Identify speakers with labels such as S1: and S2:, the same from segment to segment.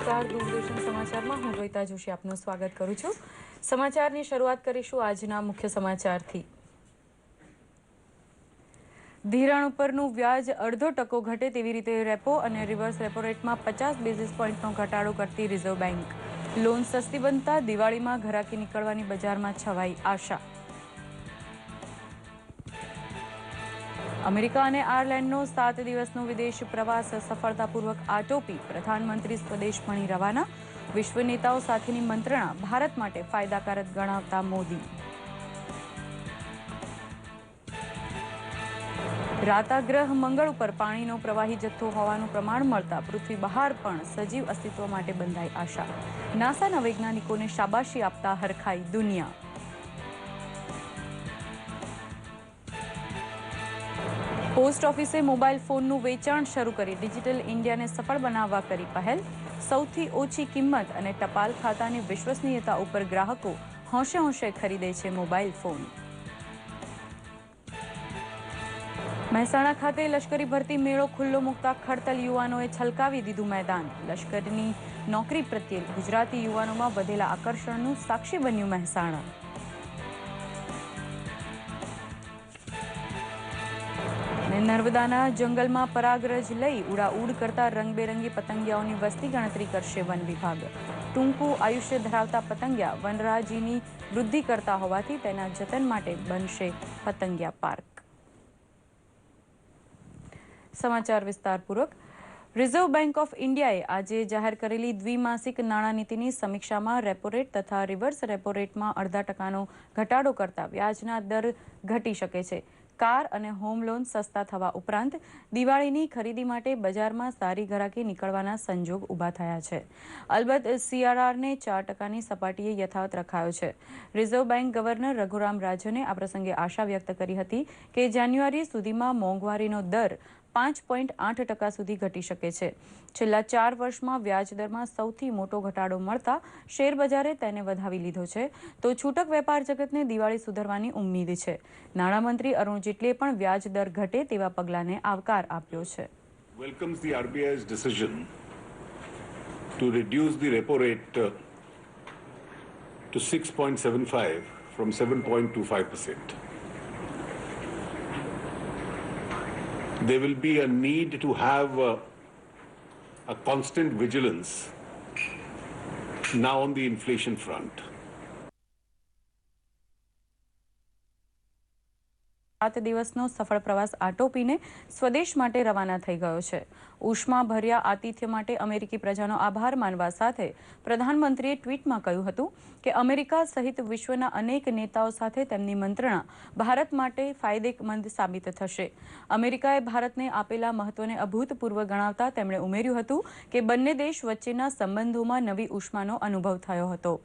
S1: નમસ્કાર, દૂરદર્શન સમાચારમાં હું જોઈતા જોશી આપનું સ્વાગત કરું છું। સમાચારની શરૂઆત કરીશું આજના મુખ્ય સમાચારથી। ધિરાણ ઉપરનું વ્યાજ 0.5% ઘટે તેવી રીતે રેપો અને રિવર્સ રેપો રેટમાં 50 બેઝિસ પોઈન્ટનો ઘટાડો કરતી રિઝર્વ બેંક। લોન સસ્તી બનતા દિવાળીમાં ઘરાકી નીકળવાની બજારમાં છવાઈ આશા। અમેરિકા અને આયર્લેન્ડનો 7 દિવસનો વિદેશ પ્રવાસ સફળતાપૂર્વક આટોપી પ્રધાનમંત્રી સ્વદેશ ભણી રવાના। વિશ્વ નેતાઓ સાથેની મંત્રણા ભારત માટે ફાયદાકારક ગણાવતા મોદી। રાતાગ્રહ મંગળ ઉપર પાણીનો પ્રવાહી જથ્થો હોવાનું પ્રમાણ મળતા પૃથ્વી બહાર પણ સજીવ અસ્તિત્વ માટે બંધાઈ આશા। નાસાના વૈજ્ઞાનિકોને શાબાશી આપતા હરખાઈ દુનિયા। પોસ્ટ ઓફિસે મોબાઈલ ફોનનું વેચાણ શરૂ કરી ડિજિટલ ઇન્ડિયાને સફળ બનાવવા કરી પહેલ। સૌથી ઓછી કિંમત અને ટપાલ ખાતાની વિશ્વસનીયતા ઉપર ગ્રાહકો હોંશે હોંશે ખરીદે છે મોબાઈલ ફોન। મહેસાણા ખાતે લશ્કરી ભરતી મેળો ખુલ્લો મૂકતા ખડતલ યુવાનોએ છલકાવી દીધું મેદાન। લશ્કરની નોકરી પ્રત્યે ગુજરાતી યુવાનોમાં વધેલા આકર્ષણનું સાક્ષી બન્યું મહેસાણા। નર્મદાના જંગલમાં પરાગરજ લઈ ઉડાઉડ કરતા રંગબેરંગી પતંગિયાઓની વસ્તી ગણતરી કરશે વન વિભાગ। ટૂંકું આયુષ્ય ધરાવતા પતંગિયા વનરાજીની વૃદ્ધિ કરતા હોવાથી તેના જતન માટે બનશે પતંગિયા પાર્ક। સમાચાર વિસ્તારપૂર્વક। રિઝર્વ બેંક ઓફ ઇન્ડિયાએ આજે જાહેર કરેલી દ્વિમાસિક નાણાનીતિની સમીક્ષામાં રેપો રેટ તથા રિવર્સ રેપો રેટમાં 0.5%નો ઘટાડો કરતા વ્યાજના દર ઘટી શકે છે। કાર અને હોમ લોન સસ્તા થવા ઉપરાંત દિવાળીની ખરીદી માટે બજારમાં સારી ઘરાકી નીકળવાના સંજોગ ઊભા થયા છે। અલબત્ત CRRને 4%ની સપાટીએ યથાવત રખાયો છે। રિઝર્વ બેંક ગવર્નર રઘુરામ રાજને આ પ્રસંગે આશા વ્યક્ત કરી હતી કે જાન્યુઆરી સુધીમાં મોંઘવારીનો દર 5.8% સુધી ઘટી શકે છે। છેલ્લા 4 વર્ષમાં વ્યાજદરમાં સૌથી મોટો ઘટાડો મળતા શેરબજારે તેને વધાવી લીધો છે તો છૂટક વેપાર જગતને દિવાળી સુધરવાની ઉમ્મીદ છે। નાણામંત્રી અરુણ જેટલીએ પણ વ્યાજ દર ઘટે તેવા પગલાને આવકાર આપ્યો છે।
S2: Welcomes the RBI's decision to reduce the repo rate to 6.75 from 7.25%. There will be a need to have a constant vigilance now on the inflation front.
S1: 7 દિવસનો સફળ પ્રવાસ આટોપીને સ્વદેશ માટે રવાના થઈ ગયો છે। ઉષ્માભર્યા આતિથ્ય માટે અમેરિકી પ્રજાનો આભાર માનવા સાથે પ્રધાનમંત્રીએ ટ્વીટમાં કહ્યું હતું કે અમેરિકા સહિત વિશ્વના અનેક નેતાઓ સાથે તેમની મંત્રણા ભારત માટે ફાયદેમંદ સાબિત થશે। અમેરિકાએ ભારતને આપેલા મહત્વને અભૂતપૂર્વ ગણાવતા તેમણે ઉમેર્યું હતું કે બંને દેશ વચ્ચેના સંબંધોમાં નવી ઉષ્માનો અનુભવ થયો હતો।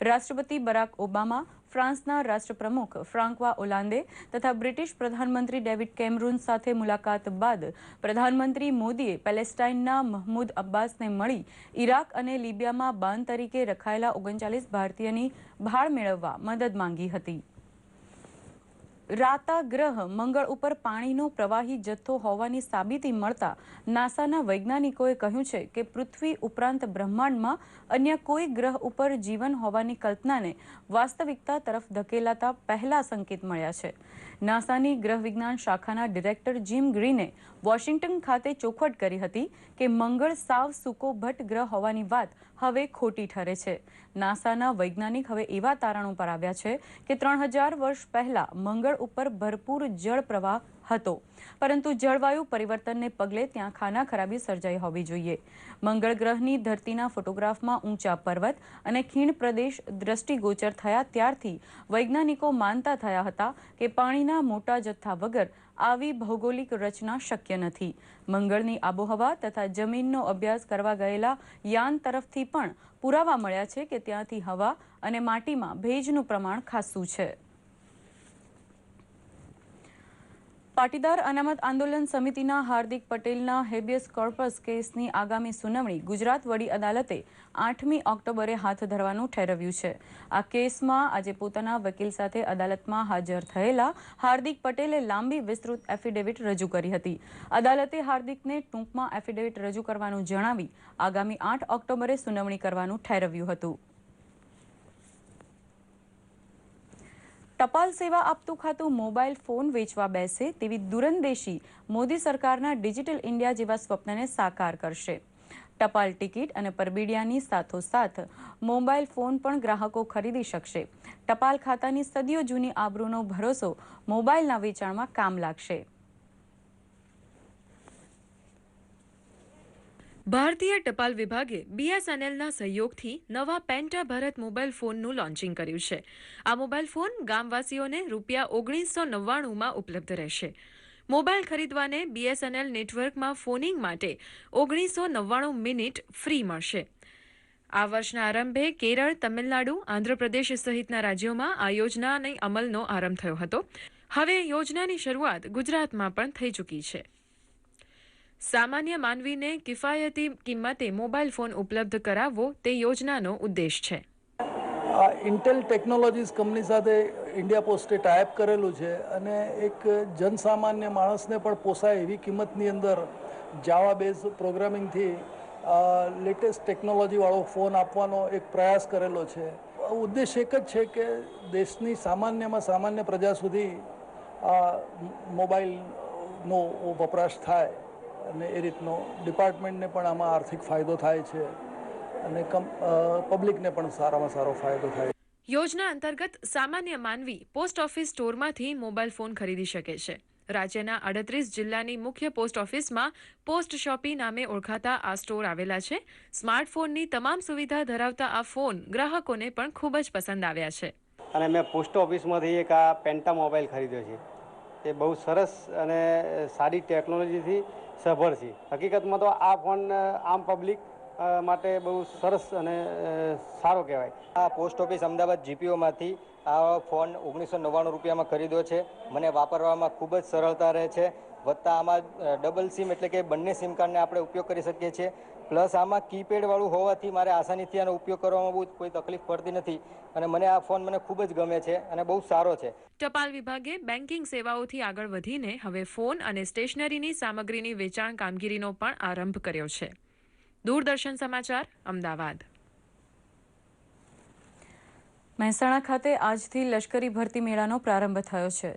S1: રાષ્ટ્રપતિ બરાક ઓબામા, ફ્રાન્સના રાષ્ટ્રપ્રમુખ ફ્રાન્કવા ઓલાંદે તથા બ્રિટિશ પ્રધાનમંત્રી ડેવિડ કેમરૂન સાથે મુલાકાત બાદ પ્રધાનમંત્રી મોદીએ પેલેસ્ટાઇનના મહમૂદ અબ્બાસને મળી ઇરાક અને લિબિયામાં બાન તરીકે રખાયેલા 39 ભારતીયની ભાળ મેળવવા મદદ માંગી હતી। રાતાગ્રહ મંગળ ઉપર પાણીનો પ્રવાહી જથ્થો હોવાની સાબિતી મળતા નાસાના વૈજ્ઞાનિકોએ કહ્યું છે કે પૃથ્વી ઉપરાંત બ્રહ્માંડમાં અન્ય કોઈ ગ્રહ ઉપર જીવન હોવાની કલ્પનાને વાસ્તવિકતા તરફ ધકેલાતા પહેલા સંકેત મળ્યા છે। નાસાની ગ્રહ વિજ્ઞાન શાખાના ડિરેક્ટર જીમ ગ્રીને વોશિંગ્ટન ખાતે ચોખવટ કરી હતી કે મંગળ સાવ સૂકો ભટ્ટ ગ્રહ હોવાની વાત હવે ખોટી ઠરે છે। નાસાના વૈજ્ઞાનિક હવે એવા તારણો પર આવ્યા છે કે 3000 વર્ષ પહેલા મંગળ ઉપર ભરપૂર જળ પ્રવાહ હતો, પરંતુ જળવાયુ પરિવર્તનને પગલે ત્યાં ખાના ખરાબી સર્જાઈ હોવી જોઈએ। મંગળ ગ્રહની ધરતીના ફોટોગ્રાફમાં ઊંચા પર્વત અને ખીણ પ્રદેશ દ્રષ્ટિગોચર થયા ત્યારથી વૈજ્ઞાનિકો માનતા થયા હતા કે પાણીના મોટા જથ્થા વગર આવી ભૌગોલિક રચના શક્ય નથી। મંગળની આબોહવા તથા જમીનનો અભ્યાસ કરવા ગયેલા યાન તરફથી પણ પુરાવા મળ્યા છે કે ત્યાંથી હવા અને માટીમાં ભેજનું પ્રમાણ ખાસ્સું છે। પાટીદાર અનામત આંદોલન સમિતિના હાર્દિક પટેલના હેબિયસ કોર્પસ કેસની આગામી સુનાવણી ગુજરાત વડી અદાલતે 8મી ઓક્ટોબરે હાથ ધરવાનું ઠેરવ્યું છે. આ કેસમાં આજે પોતાના વકીલ સાથે અદાલતમાં હાજર થયેલા હાર્દિક પટેલે લાંબી વિસ્તૃત એફિડેવિટ રજૂ કરી હતી. અદાલતે હાર્દિકને ટૂંકમાં એફિડેવિટ રજૂ કરવાનું જણાવી આગામી 8 ઓક્ટોબરે સુનાવણી કરવાનું ઠેરવ્યું હતું. ટપાલ સેવા આપતું ખાતું મોબાઈલ ફોન વેચવા બેસે તેવી દૂરંદેશી મોદી સરકારના ડિજિટલ ઇન્ડિયા જેવા સ્વપ્નને સાકાર કરશે. ટપાલ ટિકિટ અને પરબીડિયાની સાથોસાથ મોબાઈલ ફોન પણ ગ્રાહકો ખરીદી શકશે. ટપાલ ખાતાની સદીઓ જૂની આબરૂનો ભરોસો મોબાઈલના વેચાણમાં કામ લાગશે.
S3: ભારતીય ટપાલ વિભાગે BSNLના સહયોગથી નવા પેન્ટા ભારત મોબાઈલ ફોનનું લોન્ચિંગ કર્યું છે. આ મોબાઈલ ફોન ગામવાસીઓને ₹1999માં ઉપલબ્ધ રહેશે. મોબાઈલ ખરીદવાને BSNL નેટવર્કમાં ફોનિંગ માટે 1999 મિનિટ ફ્રી મળશે. આ વર્ષના આરંભે કેરળ, તમિલનાડુ, આંધ્રપ્રદેશ સહિતના રાજ્યોમાં આ યોજનાના અમલનો આરંભ થયો હતો. હવે યોજનાની શરૂઆત ગુજરાતમાં પણ થઈ ચૂકી છે. સામાન્ય માનવીને કિફાયતી કિંમતે મોબાઈલ ફોન ઉપલબ્ધ કરાવવો તે યોજનાનો ઉદ્દેશ છે.
S4: ઇન્ટેલ ટેકનોલોજીસ કંપની સાથે ઇન્ડિયા પોસ્ટે ટાઈપ કરેલું છે અને એક જનસામાન્ય માણસને પણ પોસાય એવી કિંમતની અંદર જાવા બેઝ પ્રોગ્રામિંગથી લેટેસ્ટ ટેકનોલોજીવાળો ફોન આપવાનો એક પ્રયાસ કરેલો છે. ઉદ્દેશ એક જ છે કે દેશની સામાન્યમાં સામાન્ય પ્રજા સુધી મોબાઈલનો વપરાશ થાય અને એ રીતનો ડિપાર્ટમેન્ટને પણ આમાં આર્થિક ફાયદો થાય છે અને પબ્લિકને પણ સારામાં સારો ફાયદો થાય.
S3: યોજના અંતર્ગત સામાન્ય માનવી પોસ્ટ ઓફિસ સ્ટોરમાંથી મોબાઈલ ફોન ખરીદી શકે છે. રાજ્યના 38 જિલ્લાની મુખ્ય પોસ્ટ ઓફિસમાં પોસ્ટ શોપી નામે ઓળખાતા આ સ્ટોર આવેલા છે. સ્માર્ટફોનની તમામ સુવિધા ધરાવતા આ ફોન ગ્રાહકોને પણ ખૂબ જ પસંદ આવ્યા છે.
S5: અને મેં પોસ્ટ ઓફિસમાંથી એક આ પેન્ટા મોબાઈલ ખરીદ્યો છે. એ બહુ સરસ અને સારી ટેકનોલોજીથી સભર છે. હકીકતમાં તો આ ફોન આમ પબ્લિક માટે બહુ સરસ અને સારો કહેવાય. આ પોસ્ટ ઓફિસ અમદાવાદ GPOમાંથી આ ફોન 1999 રૂપિયામાં ખરીદ્યો છે. મને વાપરવામાં ખૂબ જ સરળતા રહે છે. વત્તા આમાં ડબલ સિમ એટલે કે બંને સિમ કાર્ડને આપણે ઉપયોગ કરી શકીએ છીએ. પ્લસ આમાં કીપેડવાળું હોવાથી મારે આસાનીથી આનો ઉપયોગ કરવામાં બહુ કોઈ તકલીફ પડતી નથી અને મને આ ફોન ખૂબ જ ગમે છે અને બહુ સારો છે.
S3: ટપાલ વિભાગે બેન્કિંગ સેવાઓથી આગળ વધીને હવે ફોન અને સ્ટેશનરીની સામગ્રીની વેચાણ કામગીરીનો પણ આરંભ કર્યો છે. દૂરદર્શન સમાચાર, અમદાવાદ.
S1: મહેસાણા ખાતે આજથી લશ્કરી ભરતી મેળાનો પ્રારંભ થયો છે.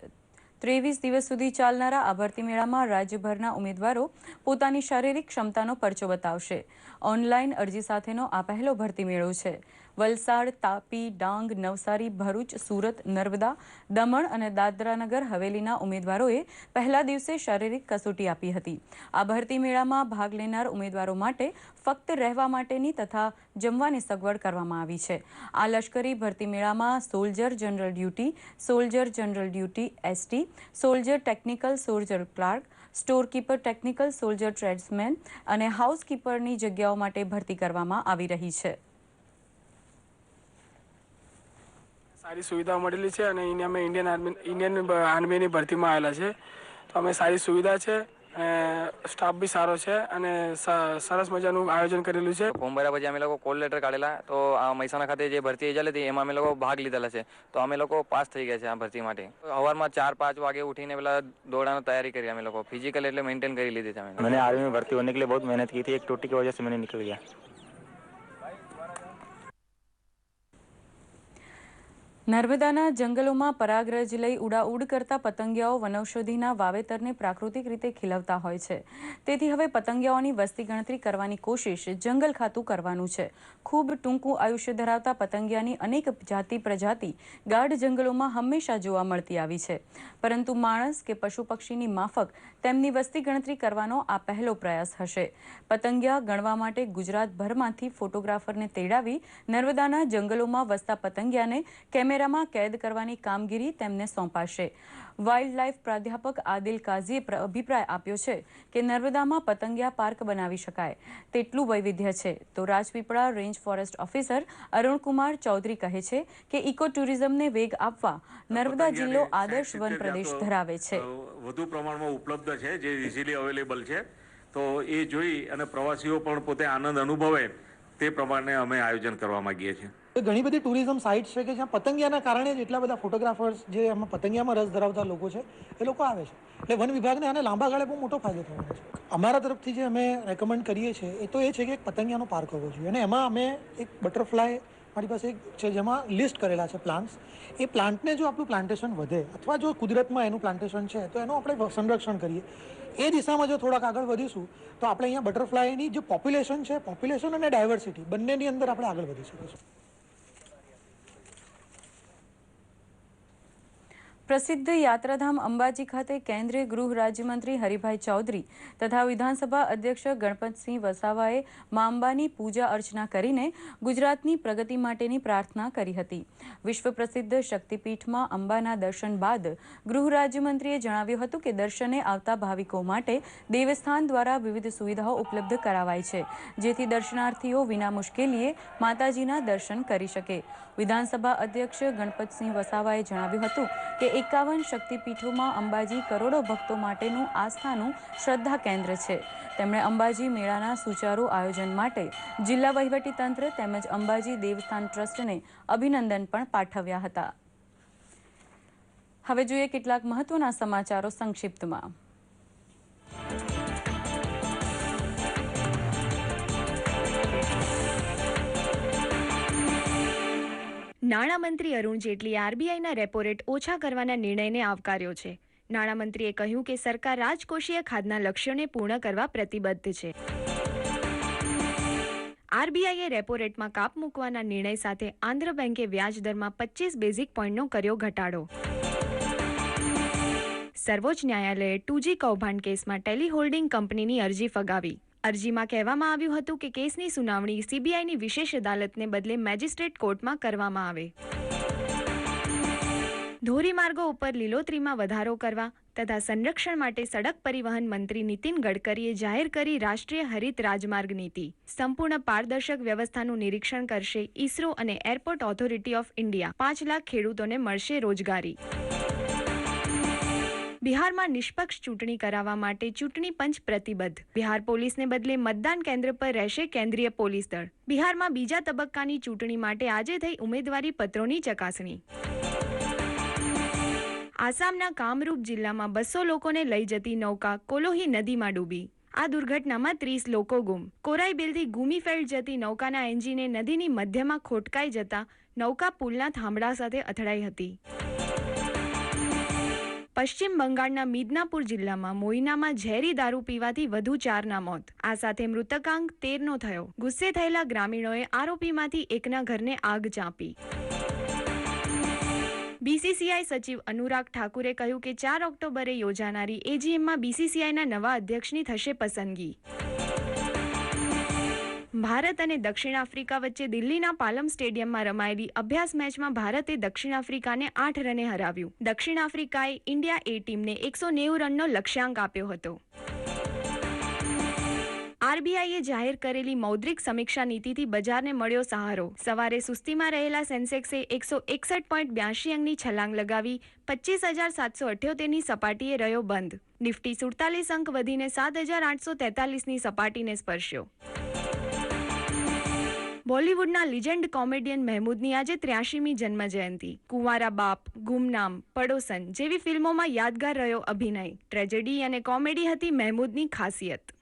S1: 23 દિવસ સુધી ચાલનારા આ ભરતી મેળામાં રાજ્યભરના ઉમેદવારો પોતાની શારીરિક ક્ષમતાનો પરચો બતાવશે. ઓનલાઈન અરજી સાથેનો આ પહેલો ભરતી મેળો છે. વલસાડ, તાપી, ડાંગ, નવસારી, ભરૂચ, સુરત, નર્મદા, દમણ અને દાદરાનગર હવેલીના ઉમેદવારોએ પહેલા દિવસે શારીરિક કસોટી આપી હતી. આ ભરતી મેળામાં ભાગ લેનાર ઉમેદવારો માટે ફક્ત રહેવા માટેની તથા જમવાની સગવડ કરવામાં આવી છે. આ લશ્કરી ભરતી મેળામાં soldier general duty, soldier general duty ST, soldier technical soldier clerk, storekeeper technical soldier tradesman અને હાઉસકીપરની જગ્યાઓ માટે ભરતી કરવામાં આવી રહી છે.
S6: સારી સુવિધા મળેલી છે અને અહીંયા અમે ઇન્ડિયન આર્મીની ભરતીમાં આવેલા છે. તો અમે સારી સુવિધા છે અને સ્ટાફ બી સારો છે અને સરસ મજાનું આયોજન કરેલું છે.
S7: ફોર્મ ભર્યા પછી અમે લોકો કોલ લેટર કાઢેલા. તો આ મહેસાણા ખાતે જે ભરતી ચાલી હતી એમાં અમે લોકો ભાગ લીધેલા છે. તો અમે લોકો પાસ થઈ ગયા છે આ ભરતી માટે. સવારમાં 4-5 વાગે ઉઠીને પેલા દौड़ाना तैयारी करी हम लोग फिजिकल એટલે मेंटेन કરી લીધી थी.
S8: मैंने आर्मी में भर्ती होने के लिए बहुत मेहनत की थी. एक टोटी की वजह से मैंने निकल गया.
S1: નર્મદાના જંગલોમાં પરાગરજ લઈ ઉડાઉડ કરતા પતંગિયાઓ વનૌષધિના વાવેતરને પ્રાકૃતિક રીતે ખીલવતા હોય છે. તેથી હવે પતંગિયાઓની વસ્તી ગણતરી કરવાની કોશિશ જંગલ ખાતું કરવાનું છે. ખૂબ ટૂંકું આયુષ્ય ધરાવતા પતંગિયાની અનેક જાતિ પ્રજાતિ ગાઢ જંગલોમાં હંમેશા જોવા મળતી આવી છે. પરંતુ માણસ કે પશુ પક્ષીની માફક તેમની વસ્તી ગણતરી કરવાનો આ પહેલો પ્રયાસ હશે. પતંગિયા ગણવા માટે ગુજરાતભરમાંથી ફોટોગ્રાફરને તેડાવી નર્મદાના જંગલોમાં વસતા પતંગિયાને કેમેરા કેમેરામાં કેદ કરવાની કામગીરી તેમને સોંપાશે. વાઇલ્ડ લાઇફ પ્રાધ્યાપક આદિલ કાઝીએ અભિપ્રાય આપ્યો છે કે નર્મદામાં પતંગિયા પાર્ક બનાવી શકાય તેટલું વૈવિધ્ય છે. તો Rajpipla range forest officer Arunkumar Chaudhary કહે છે કે ઇકો ટુરિઝમને વેગ આપવા નર્મદા જિલ્લો આદર્શ વન પ્રદેશ ધરાવે છે.
S9: વધુ પ્રમાણમાં ઉપલબ્ધ છે, જે ઇઝીલી અવેલેબલ છે, તો એ જોઈ અને પ્રવાસીઓ પણ પોતે આનંદ અનુભવે તે પ્રમાણે અમે આયોજન કરવા માંગીએ છીએ.
S10: ઘણી બધી ટુરિઝમ સાઇટ્સ છે કે જ્યાં પતંગિયાના કારણે જ એટલા બધા ફોટોગ્રાફર્સ જે એમાં પતંગિયામાં રસ ધરાવતા લોકો છે એ લોકો આવે છે. એટલે વન વિભાગને આને લાંબા ગાળે બહુ મોટો ફાયદો થવાનો છે. અમારા તરફથી જે અમે રેકમેન્ડ કરીએ છીએ એ તો એ છે કે એક પતંગિયાનો પાર્ક હોવો જોઈએ અને એમાં અમે એક બટરફ્લાય મારી પાસે એક છે જેમાં લિસ્ટ કરેલા છે પ્લાન્ટ્સ. એ પ્લાન્ટને જો આપણું પ્લાન્ટેશન વધે અથવા જો કુદરતમાં એનું પ્લાન્ટેશન છે તો એનું આપણે સંરક્ષણ કરીએ. એ દિશામાં જો થોડાક આગળ વધીશું તો આપણે અહીંયા બટરફ્લાયની જે પોપ્યુલેશન છે, પોપ્યુલેશન અને ડાયવર્સિટી બંનેની અંદર આપણે આગળ વધી શકીશું.
S1: પ્રસિદ્ધ યાત્રાધામ અંબાજી ખાતે કેન્દ્રીય ગૃહ રાજ્યમંત્રી હરિભાઈ ચૌધરી તથા વિધાનસભા અધ્યક્ષ ગણપતસિંહ વસાવાએ મા અંબાની પૂજા અર્ચના કરીને ગુજરાતની પ્રગતિ માટેની પ્રાર્થના કરી હતી. વિશ્વ પ્રસિદ્ધ શક્તિપીઠમાં અંબાના દર્શન બાદ ગૃહ રાજ્યમંત્રીએ જણાવ્યું હતું કે દર્શને આવતા ભાવિકો માટે દેવસ્થાન દ્વારા વિવિધ સુવિધાઓ ઉપલબ્ધ કરાવાય છે, જેથી દર્શનાર્થીઓ વિના મુશ્કેલીએ માતાજીના દર્શન કરી શકે. વિધાનસભા અધ્યક્ષ ગણપતસિંહ વસાવાએ જણાવ્યું હતું કે 51 શક્તિપીઠોમાં અંબાજી કરોડો ભક્તો માટેનું આસ્થાનું શ્રદ્ધા કેન્દ્ર છે. તેમણે અંબાજી મેળાના સુચારુ આયોજન માટે જિલ્લા વહીવટીતંત્ર તેમજ અંબાજી દેવસ્થાન ટ્રસ્ટને અભિનંદન પણ પાઠવ્યા હતા. હવે જોઈએ કેટલાક મહત્વના સમાચારો સંક્ષિપ્તમાં.
S11: નાણામંત્રી અરુણ જેટલીએ આરબીઆઈના રેપો રેટ ઓછા કરવાના નિર્ણયને આવકાર્યો છે. નાણામંત્રીએ કહ્યું કે સરકાર રાજકોષીય ખાધના લક્ષ્યોને પૂર્ણ કરવા પ્રતિબદ્ધ છે. આરબીઆઈએ રેપો રેટમાં કાપ મૂકવાના નિર્ણય સાથે આંધ્ર બેંકે વ્યાજ દરમાં 25 બેઝિક પોઈન્ટનો કર્યો ઘટાડો. સર્વોચ્ચ ન્યાયાલયે 2G કૌભાંડ કેસમાં ટેલિહોલ્ડિંગ કંપનીની અરજી ફગાવી. અરજીમાં કહેવામાં આવ્યું હતું કે કેસની સુનાવણી સીબીઆઈની વિશેષ અદાલતને બદલે મેજિસ્ટ્રેટ કોર્ટમાં કરવામાં આવે. ધોરીમાર્ગો ઉપર લીલોતરીમાં વધારો કરવા તથા સંરક્ષણ માટે સડક પરિવહન મંત્રી નીતિન ગડકરીએ જાહેર કરી રાષ્ટ્રીય હરિત રાજમાર્ગ નીતિ. સંપૂર્ણ પારદર્શક વ્યવસ્થાનું નિરીક્ષણ કરશે ઇસરો અને airport authority of India. 5 lakh ખેડૂતોને મળશે રોજગારી. બિહારમાં નિષ્પક્ષ ચૂંટણી કરાવવા માટે ચૂંટણી પંચ પ્રતિબદ્ધ. બિહાર પોલીસને બદલે મતદાન કેન્દ્ર પર રહેશે કેન્દ્રીય પોલીસ દળ. બિહારમાં બીજા તબક્કાની ચૂંટણી માટે આજે થઈ ઉમેદવારી પત્રોની ચકાસણી. આસામના કામરૂપ જિલ્લામાં 200 લોકોને લઈ જતી નૌકા કોલોહી નદીમાં ડૂબી. આ દુર્ઘટનામાં 30 લોકો ગુમ. કોરાઈબેલથી ગુમીફેલ્ડ જતી નૌકાના એન્જિને નદીની મધ્યમાં ખોટકાઈ જતા નૌકા પુલના થાંભલા સાથે અથડાઈ હતી. પશ્ચિમ બંગાળના મિદનાપુર જિલ્લામાં મોઈનામાં ઝેરી દારૂ પીવાથી વધુ 4ના મોત. આ સાથે મૃતકાંક 13નો થયો. ગુસ્સે થયેલા ગ્રામીણોએ આરોપીમાંથી એકના ઘરને આગ ચાંપી. બીસીસીઆઈ સચિવ અનુરાગ ઠાકુરે કહ્યું કે 4 ઓક્ટોબરે યોજાનારી એજીએમમાં બીસીસીઆઈના નવા અધ્યક્ષની થશે પસંદગી. ભારત અને દક્ષિણ આફ્રિકા વચ્ચે દિલ્હીના પાલમ સ્ટેડિયમમાં રમાયેલી અભ્યાસ મેચમાં ભારતે દક્ષિણ આફ્રિકાને 8 રને હરાવ્યું. દક્ષિણ આફ્રિકાએ ઇન્ડિયા એ ટીમને 190 રનનો લક્ષ્યાંક આપ્યો હતો. આરબીઆઈએ જાહેર કરેલી મૌદ્રિક સમીક્ષા નીતિથી બજારને મળ્યો સહારો. સવારે સુસ્તીમાં રહેલા સેન્સેક્સે 161.82 અંકની છલાંગ લગાવી 25,778ની સપાટીએ રહ્યો બંધ. નિફ્ટી 47 અંક વધીને 7,843ની સપાટીને સ્પર્શ્યો. બોલિવૂડના લિજેન્ડ કોમેડિયન મહેમૂદની આજે 83મી જન્મજયંતિ. કુંવારા બાપ, ગુમનામ, પડોસન જેવી ફિલ્મોમાં યાદગાર રહ્યો અભિનય. ટ્રેજેડી અને કોમેડી હતી મહેમૂદની ખાસિયત.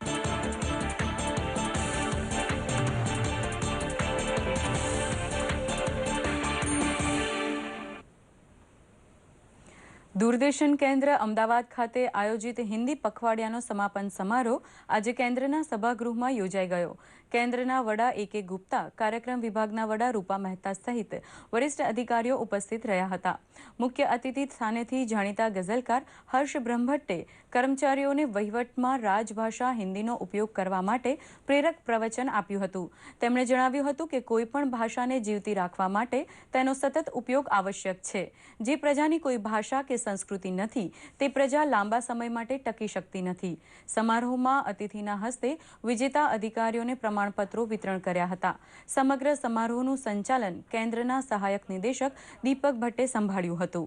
S1: દૂરદર્શન કેન્દ્ર અમદાવાદ ખાતે આયોજિત હિન્દી પખવાડિયાનો સમાપન સમારોહ આજે કેન્દ્રના સભાગૃહમાં યોજાઈ ગયો. કેન્દ્રના વડા A.K. ગુપ્તા, કાર્યક્રમ વિભાગના વડા રૂપા મહેતા સહિત વરિષ્ઠ અધિકારીઓ ઉપસ્થિત રહ્યા હતા. મુખ્ય અતિથિ સ્થાનેથી જાણીતા ગઝલકાર હર્ષ બ્રહ્મભટ્ટે કર્મચારીઓને વહીવટમાં રાજભાષા હિન્દીનો ઉપયોગ કરવા માટે પ્રેરક પ્રવચન આપ્યું હતું. તેમણે જણાવ્યું હતું કે કોઈપણ ભાષાને જીવતી રાખવા માટે તેનો સતત ઉપયોગ આવશ્યક છે. જે પ્રજાની કોઈ ભાષા કે સંસ્કૃતિ નથી તે પ્રજા લાંબા સમય માટે ટકી શકતી નથી. સમારોહમાં અતિથિના હસ્તે વિજેતા અધિકારીઓને પ્રમાણપત્રો વિતરણ કર્યા હતા. સમગ્ર સમારોહનું સંચાલન કેન્દ્રના સહાયક નિદેશક દીપક ભટ્ટે સંભાળ્યું હતું.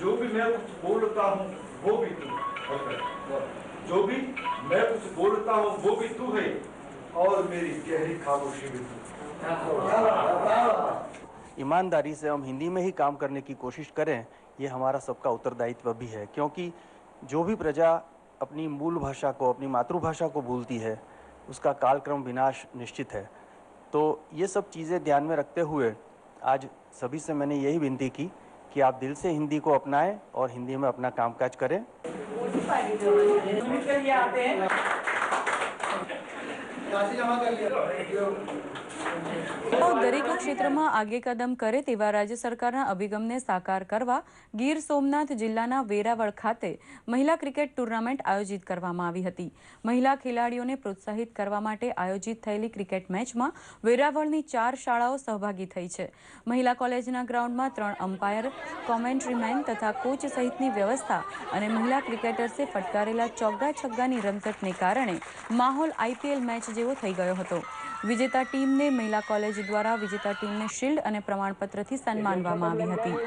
S12: जो भी मैं कुछ बोलता हूँ वो भी तू, जो भी मैं कुछ बोलता हूँ वो भी तू है और मेरी गहरी खामोशी भी तू.
S8: ईमानदारी से हम हिंदी में ही काम करने की कोशिश करें, ये हमारा सबका उत्तरदायित्व भी है, क्योंकि जो भी प्रजा अपनी मूल भाषा को, अपनी मातृभाषा को भूलती है उसका कालक्रम विनाश निश्चित है. तो ये सब चीज़ें ध्यान में रखते हुए आज सभी से मैंने यही विनती की कि आप दिल से हिंदी को अपनाएं और हिंदी में अपना कामकाज करें.
S1: દરેક ક્ષેત્રમાં આગે કદમ કરે તેવા રાજ્ય સરકારના અભિગમને સાકાર કરવા ગીર સોમનાથ જિલ્લાના વેરાવળ ખાતે મહિલા ક્રિકેટ ટુર્નામેન્ટ આયોજિત કરવામાં આવી હતી. મહિલા ખેલાડીઓને પ્રોત્સાહિત કરવા માટે આયોજિત થયેલી ક્રિકેટ મેચમાં વેરાવળની 4 શાળાઓ સહભાગી થઈ છે. મહિલા કોલેજના ગ્રાઉન્ડમાં 3 અમ્પાયર, કોમેન્ટ્રીમેન તથા કોચ સહિતની વ્યવસ્થા અને મહિલા ક્રિકેટર્સે ફટકારેલા ચોગ્ગા છગ્ગાની રમઝટને કારણે માહોલ IPL મેચ જેવો થઈ ગયો હતો. વિજેતા ટીમને મહિલા કોલેજ દ્વારા વિજેતા ટીમને શિલ્ડ અને પ્રમાણપત્રથી સન્માનવામાં આવી હતી.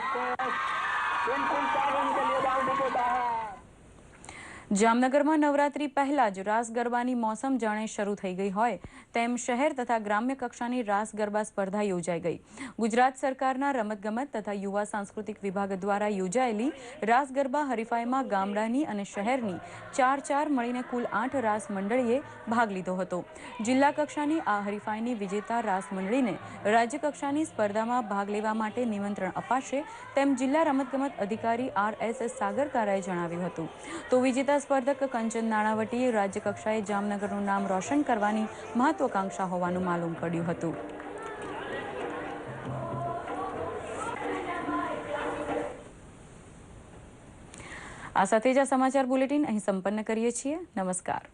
S1: જામનગરમાં નવરાત્રી પહેલા જ રાસ ગરબાની મોસમ જાણે શરૂ થઈ ગઈ હોય તેમ શહેર તથા ગ્રામ્ય કક્ષાની રાસ ગરબા સ્પર્ધા યોજાઈ ગઈ. ગુજરાત સરકારના રમતગમત તથા યુવા સાંસ્કૃતિક વિભાગ દ્વારા યોજાયેલી રાસ ગરબા હરીફાઈમાં ગામડાની અને શહેરની 4 મળીને કુલ 8 રાસ મંડળીએ ભાગ લીધો હતો. જિલ્લા કક્ષાની આ હરીફાઈની વિજેતા રાસ મંડળીને રાજ્ય કક્ષાની સ્પર્ધામાં ભાગ લેવા માટે નિમંત્રણ અપાશે તેમ જિલ્લા રમતગમત અધિકારી RS સાગરકારાએ જણાવ્યું હતું. તો વિજેતા સ્પર્ધક કંચન નાણાવટીએ રાજ્ય કક્ષાએ જામનગરનું નામ રોશન કરવાની મહત્વાકાંક્ષા હોવાનું માલુમ પડ્યું હતું. આ સાથે જ આ સમાચાર બુલેટિન અહીં સંપન્ન કરીએ છીએ. નમસ્કાર.